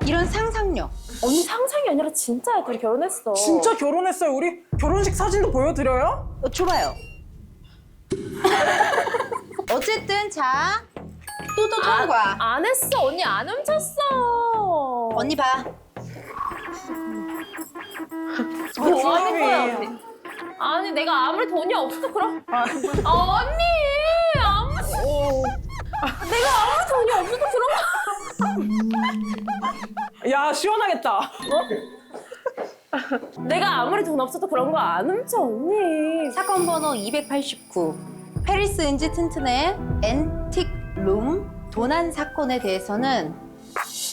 Speaker 7: 이런 상상력.
Speaker 2: 언니 상상이 아니라 진짜야. 둘이 결혼했어.
Speaker 3: 진짜 결혼했어요. 우리 결혼식 사진도 보여드려요?
Speaker 7: 줘봐요. 어쨌든 자. 또 통과.
Speaker 2: 안 했어. 언니 안 훔쳤어.
Speaker 7: 언니 봐.
Speaker 2: 뭐 하는 거야 언니? 아니 내가 아무리 돈이 없어도 그럼. 언니 내가 아무리 돈이 없어도 그런 거.
Speaker 3: 야 시원하겠다.
Speaker 2: 내가 아무리 돈 없어도 그런 거 안 훔쳐 언니.
Speaker 7: 사건 번호 289. 페리스 은지 튼튼의 앤틱 룸 도난 사건에 대해서는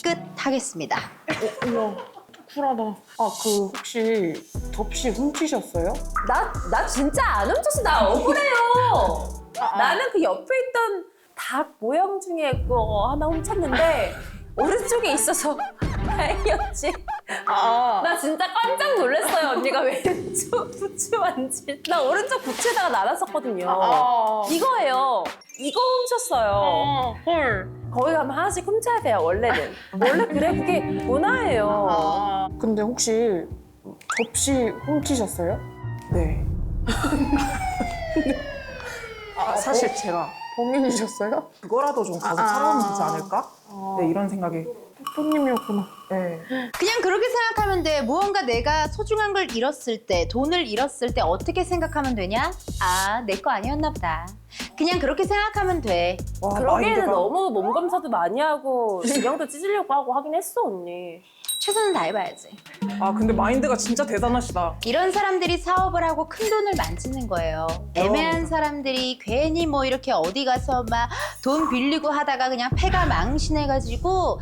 Speaker 7: 끝 하겠습니다.
Speaker 1: 우와, 쿨하다. 그 혹시 접시 훔치셨어요?
Speaker 2: 나 진짜 안 훔쳤어. 나 억울해요. 나는 그 옆에 있던 닭 모형 중에 그거 하나 훔쳤는데 오른쪽에 있어서 다행이었지. 나 진짜 깜짝 놀랐어요. 언니가 왼쪽 부츠 만지. 나 오른쪽 부츠에다가 놔놨었거든요. 이거예요. 이거 훔쳤어요.
Speaker 1: 헐.
Speaker 2: 거기 가면 하나씩 훔쳐야 돼요. 원래는. 원래 그래 그게 문화예요.
Speaker 1: 근데 혹시 접시 훔치셨어요?
Speaker 3: 네. 사실 제가
Speaker 1: 범인이셨어요?
Speaker 3: 그거라도 좀 가서 살아오면 되지 않을까? 네, 이런 생각이.
Speaker 1: 손님이었구나.
Speaker 3: 네.
Speaker 7: 그냥 그렇게 생각하면 돼. 무언가 내가 소중한 걸 잃었을 때, 돈을 잃었을 때 어떻게 생각하면 되냐? 내 거 아니었나 보다. 그냥 그렇게 생각하면 돼.
Speaker 3: 와,
Speaker 2: 그러기에는
Speaker 3: 마인드가-
Speaker 2: 너무 몸 검사도 많이 하고 신경도 찢으려고 하고 하긴 했어 언니.
Speaker 7: 최선을 다해봐야지.
Speaker 3: 근데 마인드가 진짜 대단하시다.
Speaker 7: 이런 사람들이 사업을 하고 큰 돈을 만지는 거예요. 애매한 사람들이 괜히 뭐 이렇게 어디 가서 막 돈 빌리고 하다가 그냥 패가 망신해가지고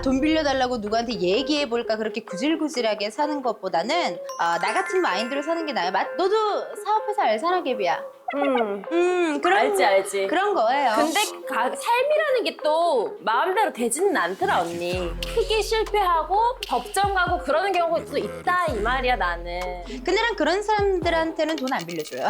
Speaker 7: 돈 빌려달라고 누구한테 얘기해볼까 그렇게 구질구질하게 사는 것보다는 나 같은 마인드로 사는 게 나아요. 너도 사업해서 알잖아, 개비야. 그런
Speaker 2: 알지.
Speaker 7: 그런 거예요.
Speaker 2: 근데 삶이라는 게 또 마음대로 되지는 않더라 언니. 크게 실패하고 법정 가고 그러는 경우가 또 있다 이 말이야 나는.
Speaker 7: 근데 난 그런 사람들한테는 돈 안 빌려줘요.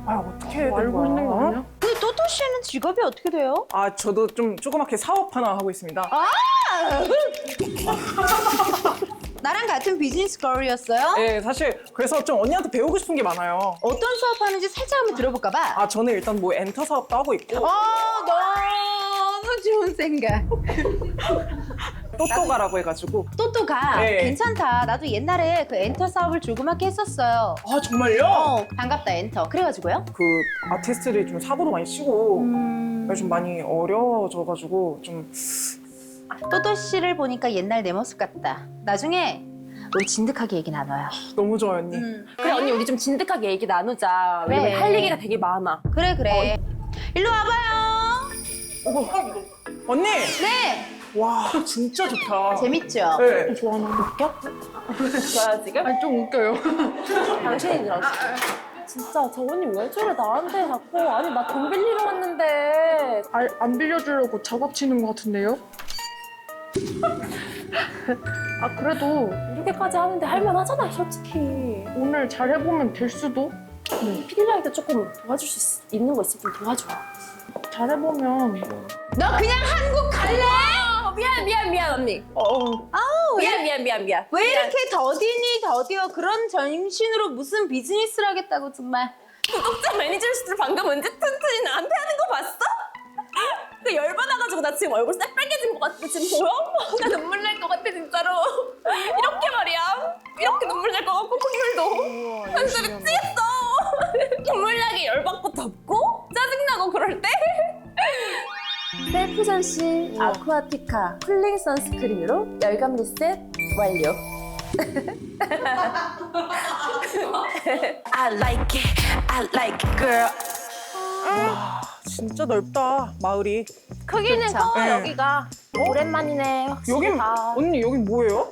Speaker 3: 어떻게 해야 되는
Speaker 1: 알고 있는 거
Speaker 3: 거야?
Speaker 1: 아니야?
Speaker 7: 근데 또또 씨는 직업이 어떻게 돼요?
Speaker 3: 저도 좀 조그맣게 사업 하나 하고 있습니다.
Speaker 7: 나랑 같은 비즈니스 걸이었어요?
Speaker 3: 네, 사실 그래서 좀 언니한테 배우고 싶은 게 많아요.
Speaker 7: 어떤 수업 하는지 살짝 한번 들어볼까 봐.
Speaker 3: 저는 일단 뭐 엔터 사업도 하고 있고
Speaker 7: 너무 좋은 생각.
Speaker 3: 또또가라고 해가지고.
Speaker 7: 또또가
Speaker 3: 네.
Speaker 7: 괜찮다. 나도 옛날에 그 엔터 사업을 조그맣게 했었어요.
Speaker 3: 정말요?
Speaker 7: 반갑다 엔터. 그래가지고요.
Speaker 3: 그 아티스트들이 좀 사고도 많이 치고 좀 많이 어려워져가지고 좀
Speaker 7: 또또 씨를 보니까 옛날 내 모습 같다. 나중에 우리 진득하게 얘기 나눠요.
Speaker 3: 너무 좋아요, 언니.
Speaker 2: 그래 언니 우리 좀 진득하게 얘기 나누자.
Speaker 7: 그래.
Speaker 2: 왜냐면 할 얘기가 되게 많아.
Speaker 7: 그래. 일로 와봐요.
Speaker 3: 언니!
Speaker 7: 네.
Speaker 3: 와, 진짜 좋다.
Speaker 7: 재밌죠?
Speaker 3: 네.
Speaker 1: 좋아하는
Speaker 2: 웃겨? 좋아요 지금?
Speaker 1: 아니 좀 웃겨요.
Speaker 2: 당신이 들었어. 진짜 저번님 왜 저래 나한테 자꾸. 아니 나 돈 빌리러 왔는데.
Speaker 1: 안 빌려주려고 작업치는 것 같은데요? 그래도
Speaker 2: 이렇게까지 하는데 할만하잖아 솔직히.
Speaker 1: 오늘 잘 해보면 될 수도?
Speaker 2: 피디랑도 조금 도와줄 수 있는 거 있으면 좀 도와줘.
Speaker 1: 잘 해보면
Speaker 7: 너 그냥 한국 갈래?
Speaker 2: 미안 언니. 미안.
Speaker 7: 왜 이렇게 더디어 그런 정신으로 무슨 비즈니스를 하겠다고 정말.
Speaker 2: 구독자 매니저 수들 방금 은지 튼튼이 나한테 하는 거 봤어? 그 열받아가지고 나 지금 얼굴 새빨개진 것 같아. 지금 보여? 나 눈물 날 것 같아 진짜로. 이렇게 말이야. 이렇게 눈물 날 것 같고 콧물도. 한숨이 찌겠어. 눈물 나게 열받고 덥고 짜증나고 그럴 때. 셀프 전시 아쿠아티카 쿨링 선스크린으로 열감 리셋 완료.
Speaker 8: I like it, girl.
Speaker 3: 진짜 넓다 마을이.
Speaker 2: 크기는 커
Speaker 3: 네.
Speaker 2: 여기가. 오랜만이네. 확실히
Speaker 3: 여긴
Speaker 2: 다.
Speaker 3: 언니 여긴 뭐예요?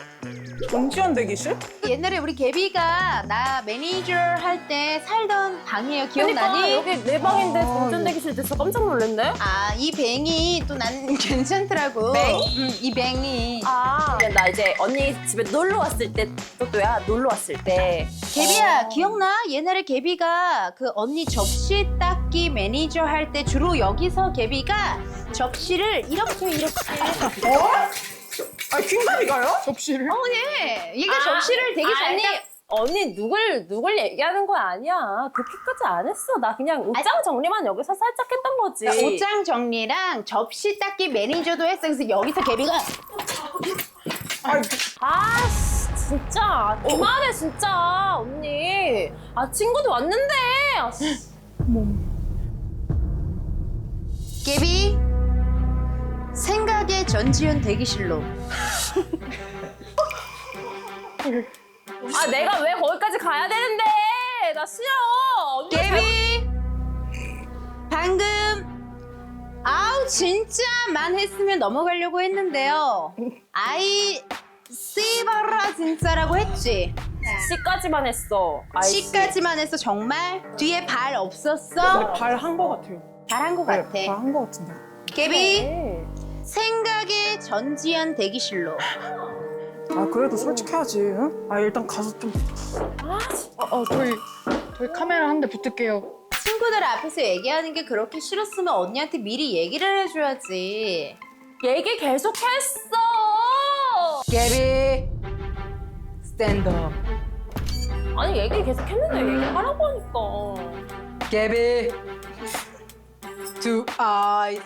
Speaker 3: 전지현 대기실?
Speaker 7: 옛날에 우리 개비가 나 매니저 할 때 살던 방이에요. 기억나니?
Speaker 2: 그러니까 여기 내 방인데 전전 대기실 돼서 깜짝 놀랐네.
Speaker 7: 아, 이 뱅이 또 난 괜찮더라고.
Speaker 2: 뱅?
Speaker 7: 이 뱅이.
Speaker 2: 아, 나 이제 언니 집에 놀러 왔을 때 또야 놀러 왔을 때.
Speaker 7: 개비야, 기억나? 옛날에 개비가 그 언니 접시 닦기 매니저 할 때 주로 여기서 개비가 접시를 이렇게.
Speaker 3: 아니 킹가비가요?
Speaker 1: 접시를?
Speaker 7: 네, 얘가 접시를 되게 잘
Speaker 2: 아니, 언니 누굴 얘기하는 거 아니야. 그렇게까지 안 했어. 나 그냥 옷장 정리만 여기서 살짝 했던 거지.
Speaker 7: 닦- 옷장 정리랑 접시 닦기 매니저도 했어. 그래서 여기서 개비가
Speaker 3: 아니
Speaker 2: 아, 진짜. 그만해, 진짜. 언니. 아, 친구도 왔는데. 아,
Speaker 7: 개비 생각의 전지현 대기실로.
Speaker 2: 아, 내가 왜 거기까지 가야 되는데. 나 싫어. 언니
Speaker 7: 개비 방금 아우 진짜만 했으면 넘어가려고 했는데요. 아이 씨발라 진짜라고 했지.
Speaker 2: C까지만 했어. 아이씨.
Speaker 7: C까지만 해서 정말 뒤에 발 없었어?
Speaker 3: 발한 거 같아요.
Speaker 7: 잘한 것 같아.
Speaker 3: 발한 거 같은데.
Speaker 7: 개비
Speaker 2: 네.
Speaker 7: 생각의 전지현 대기실로.
Speaker 3: 아 그래도 솔직해야지. 응? 아 일단 가서 좀.
Speaker 1: 저희 카메라 한 대 붙을게요.
Speaker 7: 친구들 앞에서 얘기하는 게 그렇게 싫었으면 언니한테 미리 얘기를 해줘야지.
Speaker 2: 얘기 계속 했어.
Speaker 7: 개비 스탠드업.
Speaker 2: 아니, 얘기 계속 했는데 얘기하라고 하니까.
Speaker 7: 개비 two eyes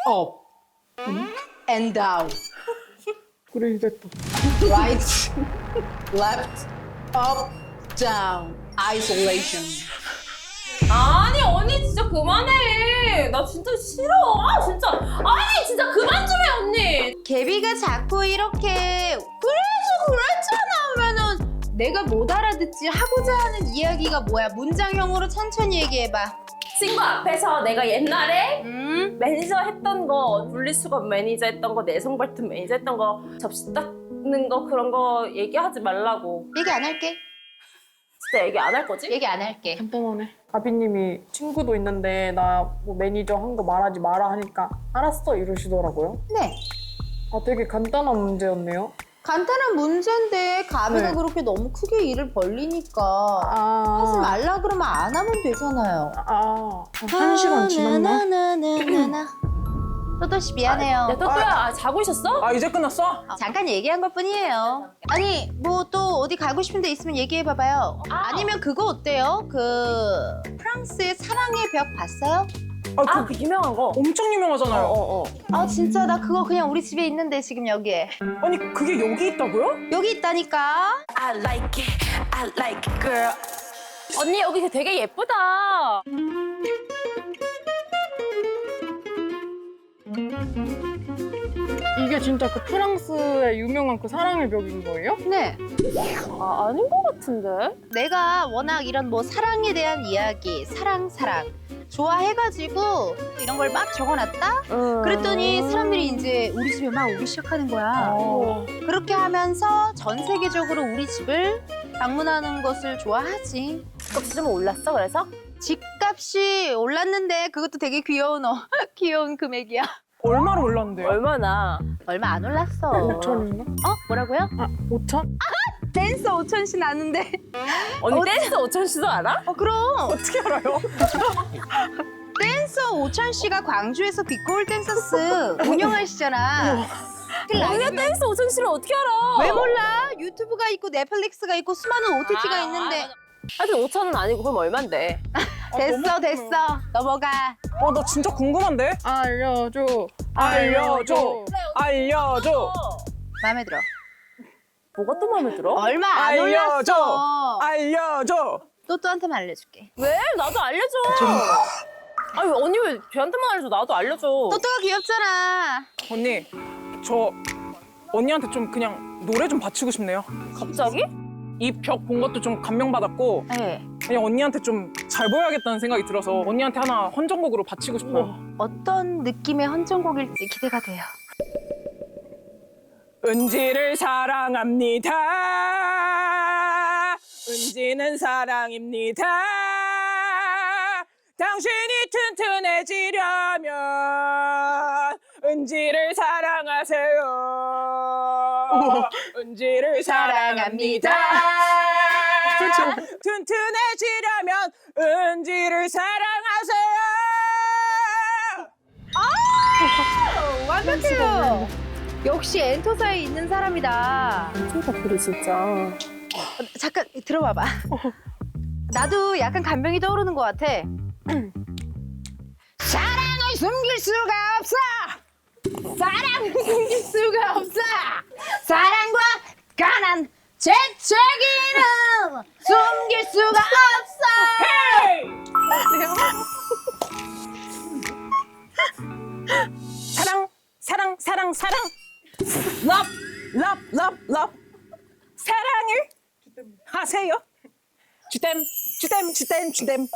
Speaker 7: up and down.
Speaker 1: 그래, 됐다.
Speaker 7: Right, left, up, down. Isolation.
Speaker 2: 아니, 언니 진짜 그만해. 나 진짜 싫어. 아, 진짜. 아니, 진짜 그만 좀 해, 언니.
Speaker 7: 개비가 자꾸 이렇게 그랬잖아 하면은 내가 못 알아듣지. 하고자 하는 이야기가 뭐야? 문장형으로 천천히 얘기해봐.
Speaker 2: 친구 앞에서 내가 옛날에 매니저 했던 거, 분리수거 매니저 했던 거, 내성 발톱 매니저 했던 거, 접시 닦는 거 그런 거 얘기하지 말라고.
Speaker 7: 얘기 안 할게.
Speaker 2: 진짜 얘기 안 할 거지?
Speaker 7: 얘기 안 할게.
Speaker 1: 간단하네. 아비님이 친구도 있는데 나 뭐 매니저 한 거 말하지 마라 하니까 알았어 이러시더라고요.
Speaker 7: 네.
Speaker 1: 아, 되게 간단한 문제였네요.
Speaker 7: 간단한 문제인데 가비가
Speaker 1: 네.
Speaker 7: 그렇게 너무 크게 일을 벌리니까 하지
Speaker 1: 아,
Speaker 7: 말라 그러면 안 하면 되잖아요.
Speaker 1: 한 시간 지났나?
Speaker 7: 나나나나나. 또또씨 미안해요.
Speaker 2: 내 또또야, 자고 있었어?
Speaker 3: 아 이제 끝났어?
Speaker 7: 잠깐 얘기한 것 뿐이에요. 아니 뭐 또 어디 가고 싶은 데 있으면 얘기해 봐봐요. 아니면 그거 어때요? 그 프랑스의 사랑의 벽 봤어요?
Speaker 2: 아, 그 유명한 거.
Speaker 3: 엄청 유명하잖아요.
Speaker 7: 아 진짜 나 그거 그냥 우리 집에 있는데 지금 여기에.
Speaker 3: 아니 그게 여기 있다고요?
Speaker 7: 여기 있다니까.
Speaker 8: I like it, girl.
Speaker 2: 언니, 여기 되게 예쁘다.
Speaker 1: 이게 진짜 그 프랑스의 유명한 그 사랑의 벽인 거예요?
Speaker 7: 네.
Speaker 2: 아, 아닌 것 같은데?
Speaker 7: 내가 워낙 이런 뭐 사랑에 대한 이야기, 사랑 좋아해가지고 이런 걸 막 적어놨다? 그랬더니 사람들이 이제 우리 집에 막 오기 시작하는 거야. 그렇게 하면서 전 세계적으로 우리 집을 방문하는 것을 좋아하지.
Speaker 2: 집값이 좀 올랐어, 그래서?
Speaker 7: 집값이 올랐는데 그것도 되게 귀여운 금액이야.
Speaker 3: 얼마로 올랐는데요?
Speaker 2: 얼마나?
Speaker 7: 얼마 안 올랐어.
Speaker 1: 5천인가?
Speaker 7: 뭐라고요?
Speaker 1: 아, 5천?
Speaker 7: 댄스 5천씩 나는데.
Speaker 2: 언니 댄스 5천씨도 알아?
Speaker 7: 그럼
Speaker 3: 어떻게 알아요?
Speaker 7: 댄서 5천씨가 광주에서 빅골 댄서스 운영하시잖아.
Speaker 2: 언니가 댄스 5천씨를 어떻게 알아?
Speaker 7: 왜 몰라? 유튜브가 있고 넷플릭스가 있고 수많은 OTT가 있는데.
Speaker 2: 하여튼 5천은 아니고 그럼 얼만데?
Speaker 6: 됐어 됐어 넘어가.
Speaker 3: 나 진짜 궁금한데?
Speaker 1: 알려줘.
Speaker 3: 알려줘. 알려줘.
Speaker 6: 마음에 들어.
Speaker 2: 뭐가 또 마음에 들어?
Speaker 6: 얼마 안
Speaker 3: 알려줘.
Speaker 6: 올랐어.
Speaker 3: 알려줘.
Speaker 6: 또또한테만 알려줄게.
Speaker 2: 왜? 나도 알려줘. 아니 언니 왜 쟤한테만 알려줘? 나도 알려줘.
Speaker 6: 또또가 귀엽잖아.
Speaker 3: 언니, 저 언니한테 좀 그냥 노래 좀 바치고 싶네요.
Speaker 2: 갑자기?
Speaker 3: 이 벽 본 것도 좀 감명받았고
Speaker 6: 네.
Speaker 3: 그냥 언니한테 좀 잘 보여야겠다는 생각이 들어서 언니한테 하나 헌정곡으로 바치고 싶어요.
Speaker 6: 어떤 느낌의 헌정곡일지 기대가 돼요.
Speaker 3: 은지를 사랑합니다. 은지는 사랑입니다. 당신이 튼튼해지려면 은지를 사랑하세요. 은지를 사랑합니다. 튼튼해지려면 은지를 사랑하세요.
Speaker 6: 완벽해요. 역시 엔터사에 있는 사람이다.
Speaker 2: 미쳤다 그래 진짜.
Speaker 6: 잠깐 들어봐봐. 나도 약간 감명이 떠오르는 것 같아. 사랑을 숨길 수가 없어. 사랑을 숨길 수가 없어. 사랑과 가난 재채기는 숨길 수가 없어.
Speaker 3: 사랑, 사랑, 사랑, 사랑. Love, love, love, love. 사랑을 하세요. 주댐, 주댐, 주댐, 주댐.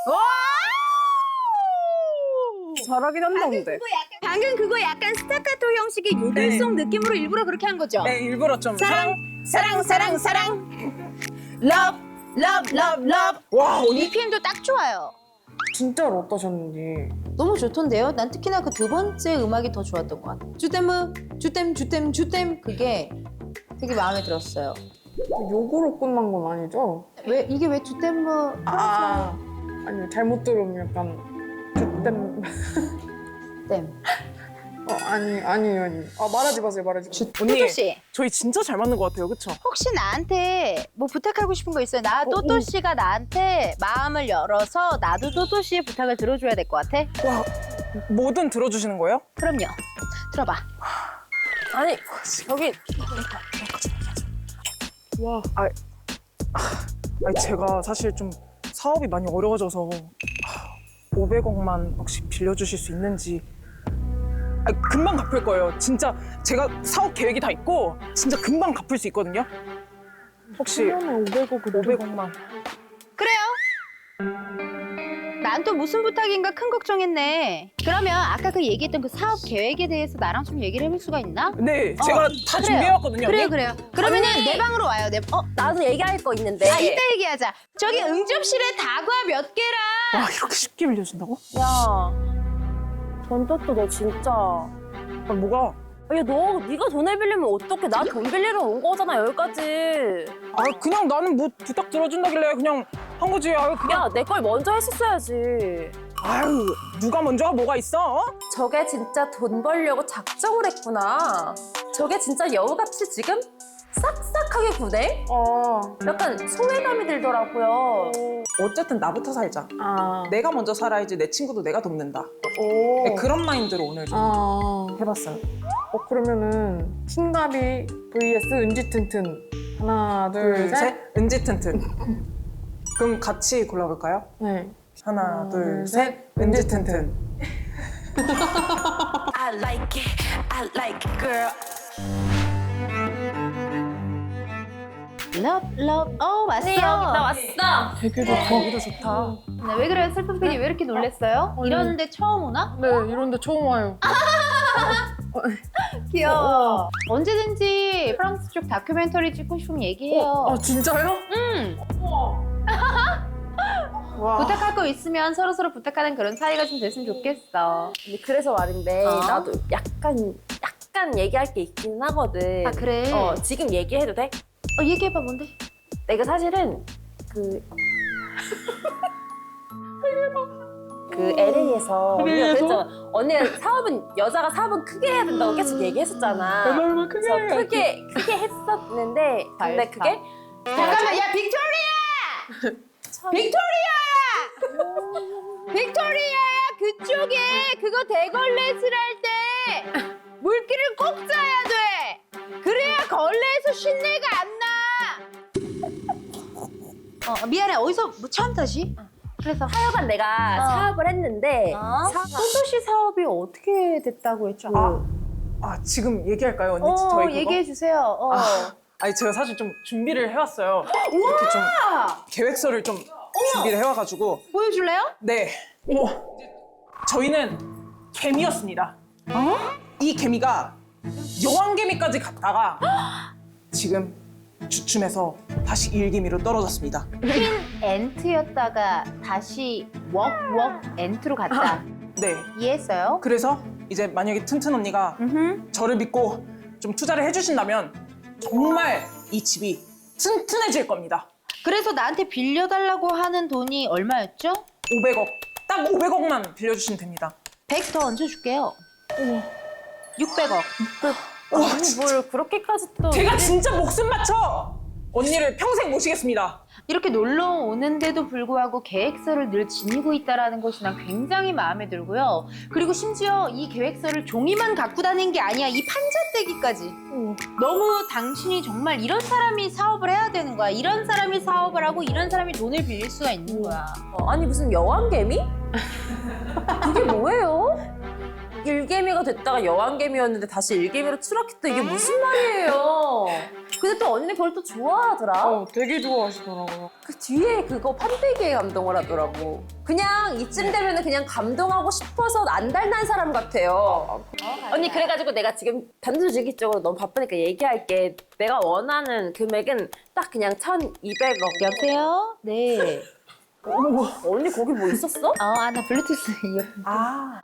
Speaker 2: 잘하긴 한다 근데.
Speaker 6: 방금 그거 약간 스타카토 형식의 요들송 느낌으로 일부러 그렇게 한 거죠?
Speaker 3: 네, 일부러 좀
Speaker 6: 사랑, 사랑, 사랑, 사랑. Love, love, love, love.
Speaker 3: 와, 언니
Speaker 6: BPM도 딱 좋아요.
Speaker 1: 진짜로 어떠셨는지.
Speaker 7: 너무 좋던데요? 난 특히나 그 두 번째 음악이 더 좋았던 것 같아요. 주댐, 주댐, 주댐, 주댐. 그게 되게 마음에 들었어요.
Speaker 1: 욕으로 끝난 건 아니죠?
Speaker 7: 왜 이게 왜 주댐?
Speaker 1: 아니 잘못 들으면 약간 주댐.
Speaker 7: 댐.
Speaker 1: 아니에요. 말하지 마세요.
Speaker 3: 언니
Speaker 6: 또또 씨,
Speaker 3: 저희 진짜 잘 맞는 것 같아요, 그렇죠?
Speaker 6: 혹시 나한테 뭐 부탁하고 싶은 거 있어요? 나 또또 씨가 나한테 마음을 열어서 나도 또또 씨의 부탁을 들어줘야 될 것 같아?
Speaker 3: 와, 뭐든 들어주시는 거예요?
Speaker 6: 그럼요. 들어봐.
Speaker 2: 아니 여기
Speaker 3: 아니 제가 사실 좀 사업이 많이 어려워져서 500억만 혹시 빌려주실 수 있는지. 아니, 금방 갚을 거예요. 진짜 제가 사업 계획이 다 있고 진짜 금방 갚을 수 있거든요. 혹시 500억만.
Speaker 6: 그래요. 난 또 무슨 부탁인가 큰 걱정했네. 그러면 아까 그 얘기했던 그 사업 계획에 대해서 나랑 좀 얘기를 해볼 수가 있나?
Speaker 3: 네, 제가 다
Speaker 6: 그래요.
Speaker 3: 준비해왔거든요.
Speaker 6: 그래요,
Speaker 3: 언니.
Speaker 6: 그래요. 그러면은
Speaker 2: 언니!
Speaker 6: 내 방으로 와요.
Speaker 2: 나도 얘기할 거 있는데.
Speaker 6: 이따 얘기하자. 저기 응접실에 다과 몇 개랑.
Speaker 3: 와, 이렇게 쉽게 빌려준다고?
Speaker 2: 야, 전또또 너 진짜.
Speaker 3: 아, 뭐가?
Speaker 2: 야, 네가 돈을 빌리면 어떡해? 나 돈 빌리러 온 거잖아 여기까지.
Speaker 3: 아, 그냥 나는 뭐 부탁 들어준다길래 그냥 한 거지. 아유, 그냥.
Speaker 2: 야, 내 걸 먼저 했었어야지.
Speaker 3: 아유, 누가 먼저 뭐가 있어? 어?
Speaker 2: 저게 진짜 돈 벌려고 작정을 했구나. 저게 진짜 여우같이 지금 싹싹하게 구네? 약간 소외감이 들더라고요.
Speaker 3: 어쨌든 나부터 살자.
Speaker 1: 아.
Speaker 3: 내가 먼저 살아야지 내 친구도 내가 돕는다.
Speaker 1: 오.
Speaker 3: 네, 그런 마인드로 오늘 좀 해봤어요.
Speaker 1: 그러면은 킹가비 vs 은지튼튼. 하나, 둘, 셋.
Speaker 3: 은지 튼튼. 그럼 같이 골라볼까요?
Speaker 1: 네.
Speaker 3: 하나, 둘, 셋. 은지 튼튼.
Speaker 8: I like it, I like it, girl.
Speaker 6: love. 왔어.
Speaker 2: 네, 나 왔어.
Speaker 1: 되게 좋다.
Speaker 3: 여기도 좋다.
Speaker 6: 네, 왜 그래요? 슬픈 팬이 왜 이렇게 놀랬어요? 이러는데 처음 오나?
Speaker 1: 네, 이런데 처음 와요.
Speaker 6: 귀여워. 언제든지 프랑스 쪽 다큐멘터리 찍고 싶으면 얘기해요.
Speaker 1: 진짜요?
Speaker 6: 응.
Speaker 1: 와.
Speaker 6: 부탁할 거 있으면 서로 부탁하는 그런 사이가 좀 됐으면 좋겠어.
Speaker 2: 근데 그래서 말인데
Speaker 6: 어?
Speaker 2: 나도 약간 얘기할 게 있긴 하거든.
Speaker 6: 아, 그래?
Speaker 2: 지금 얘기해도 돼?
Speaker 6: 얘기해봐, 뭔데?
Speaker 2: 내가 사실은 그 LA에서 언니가 그랬잖아. 언니가 여자가 사업은 크게 해야 된다고 계속 얘기했었잖아.
Speaker 1: 얼마나 크게
Speaker 2: 그래서
Speaker 1: 해야지.
Speaker 2: 크게 했었는데 근데 그게
Speaker 6: 잠깐만, 야, 빅토리아! 빅토리아! 빅토리아야 그쪽에 그거 대걸레질 할 때 물기를 꼭 짜야 돼. 그래야 걸레에서 쉰내가 안 나.
Speaker 7: 미안해. 어디서 뭐 처음 다시? 그래서
Speaker 2: 하여간 내가 사업을 했는데 소도시 사업이 어떻게 됐다고 했죠?
Speaker 3: 지금 얘기할까요, 언니? 저희 그거?
Speaker 6: 얘기해 주세요.
Speaker 3: 아니 제가 사실 좀 준비를 해왔어요. 이렇게 좀 계획서를 좀 준비를 해와가지고.
Speaker 6: 보여줄래요?
Speaker 3: 네. 저희는 개미였습니다. 이 개미가 여왕개미까지 갔다가 지금 주춤해서 다시 일개미로 떨어졌습니다.
Speaker 6: 엔트였다가 다시 웍 엔트로 갔다.
Speaker 3: 네.
Speaker 6: 이해했어요?
Speaker 3: 그래서 이제 만약에 튼튼 언니가 저를 믿고 좀 투자를 해주신다면 정말 이 집이 튼튼해질 겁니다.
Speaker 7: 그래서 나한테 빌려달라고 하는 돈이 얼마였죠?
Speaker 3: 500억. 딱 500억만 빌려주시면 됩니다.
Speaker 7: 100 더 얹어줄게요. 600억.
Speaker 2: 아니 뭘 그렇게까지 또
Speaker 3: 제가 진짜 목숨 바쳐 언니를 평생 모시겠습니다.
Speaker 6: 이렇게 놀러 오는데도 불구하고 계획서를 늘 지니고 있다는 것이 난 굉장히 마음에 들고요. 그리고 심지어 이 계획서를 종이만 갖고 다니는 게 아니야. 이 판자떼기까지. 너무 당신이 정말 이런 사람이 사업을 해야 되는 거야. 이런 사람이 사업을 하고 이런 사람이 돈을 빌릴 수가 있는 거야.
Speaker 2: 아니 무슨 여왕개미? 그게 뭐예요? 일개미가 됐다가 여왕개미였는데 다시 일개미로 추락했다 이게 무슨 말이에요? 근데 또 언니 그걸 또 좋아하더라.
Speaker 1: 되게 좋아하시더라고요.
Speaker 2: 그 뒤에 그거 판때기에 감동을 하더라고. 그냥 이쯤 되면은 그냥 감동하고 싶어서 안달난 사람 같아요. 언니 그래가지고 내가 지금 단도직입적으로 너무 바쁘니까 얘기할게. 내가 원하는 금액은 딱 그냥 1,200억.
Speaker 6: 여보세요? 네.
Speaker 2: 언니 거기 뭐 있었어?
Speaker 6: 나 블루투스 이어폰.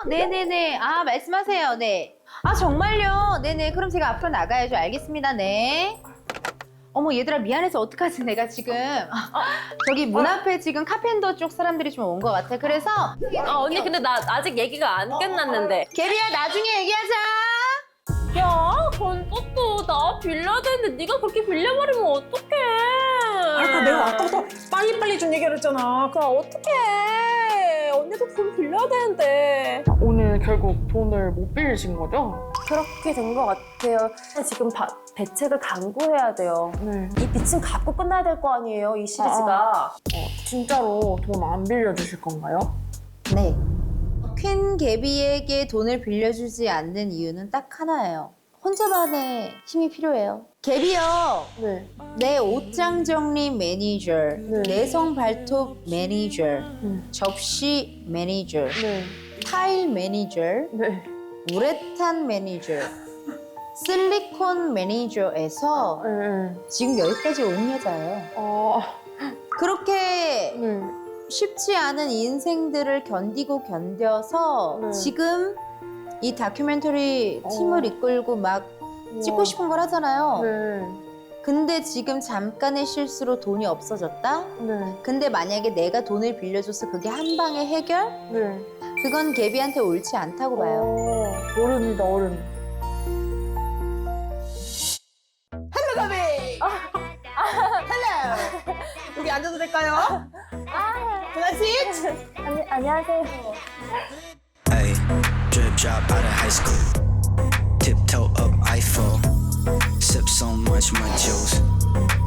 Speaker 6: 네네네. 말씀하세요. 네. 정말요? 네네. 그럼 제가 앞으로 나가야죠. 알겠습니다. 네. 어머 얘들아 미안해서 어떡하지 내가 지금 저기 문 앞에 지금 카펜더 쪽 사람들이 좀 온 것 같아. 그래서
Speaker 2: 언니 근데 나 아직 얘기가 안 끝났는데.
Speaker 6: 개비야 나중에 얘기하자.
Speaker 2: 야, 그건 또 나 빌려야 되는데 네가 그렇게 빌려버리면 어떡해?
Speaker 3: 내가 아까부터 빨리빨리 좀 얘기를 했잖아.
Speaker 2: 그럼 어떡해? 언니도 돈 빌려야 되는데.
Speaker 1: 오늘 결국 돈을 못 빌리신 거죠?
Speaker 2: 그렇게 된 것 같아요. 지금 대책을 강구해야 돼요.
Speaker 1: 네.
Speaker 2: 이 빚은 갚고 끝나야 될 거 아니에요, 이 시리즈가.
Speaker 1: 진짜로 돈 안 빌려주실 건가요?
Speaker 7: 네. 퀸 개비에게 돈을 빌려주지 않는 이유는 딱 하나예요. 혼자만의 힘이 필요해요. 개비요.
Speaker 1: 네.
Speaker 7: 내 옷장 정리 매니저, 내성 발톱 매니저, 접시 매니저,
Speaker 1: 네.
Speaker 7: 타일 매니저,
Speaker 1: 네.
Speaker 7: 우레탄 매니저, 실리콘 매니저에서
Speaker 1: 네.
Speaker 7: 지금 여기까지 온 여자예요. 그렇게
Speaker 1: 네.
Speaker 7: 쉽지 않은 인생들을 견디고 견뎌서
Speaker 1: 네.
Speaker 7: 지금 이 다큐멘터리 팀을 이끌고 막 찍고 싶은 걸 하잖아요.
Speaker 1: 네.
Speaker 7: 근데 지금 잠깐의 실수로 돈이 없어졌다?
Speaker 1: 네.
Speaker 7: 근데 만약에 내가 돈을 빌려줘서 그게 한 방에 해결?
Speaker 1: 네.
Speaker 7: 그건 개비한테 옳지 않다고 봐요.
Speaker 1: 어른이다, 어른.
Speaker 6: 헬로 가비. 헬로. 여기 앉아도 될까요? 하나씩.
Speaker 2: 안녕하세요.
Speaker 9: Ay, drip drop out of high school. Tiptoe up Eiffel. Sip so much my juice.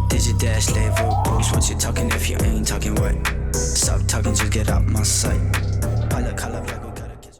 Speaker 9: Digidash level boost. What you talking if you ain't talking what? Stop talking, just get out my sight. Pilot color black.